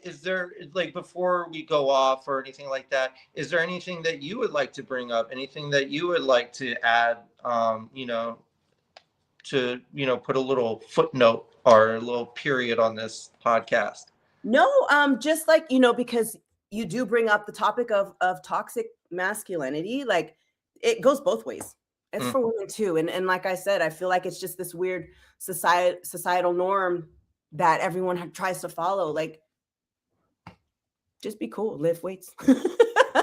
is there like before we go off or anything like that, is there anything that you would like to bring up? Anything that you would like to add? To put a little footnote or a little period on this podcast. No, just like, because you do bring up the topic of toxic masculinity. Like, it goes both ways. It's Mm, for women too. And like I said, I feel like it's just this weird societal norm that everyone tries to follow. Like, just be cool, lift weights.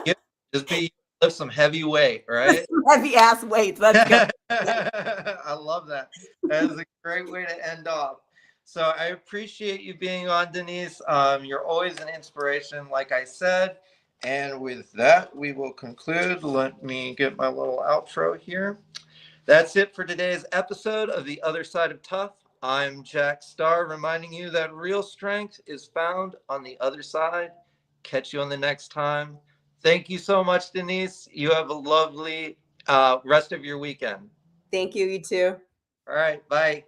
yeah, just be lift some heavy weight, right? Heavy ass weights. Let's go. I love that. That is a great way to end off. So I appreciate you being on, Denise. You're always an inspiration, like I said. And with that, we will conclude. Let me get my little outro here. That's it for today's episode of The Other Side of Tough. I'm Jack Starr, reminding you that real strength is found on the other side. Catch you on the next time. Thank you so much, Denise. You have a lovely rest of your weekend. Thank you, you too. All right, bye.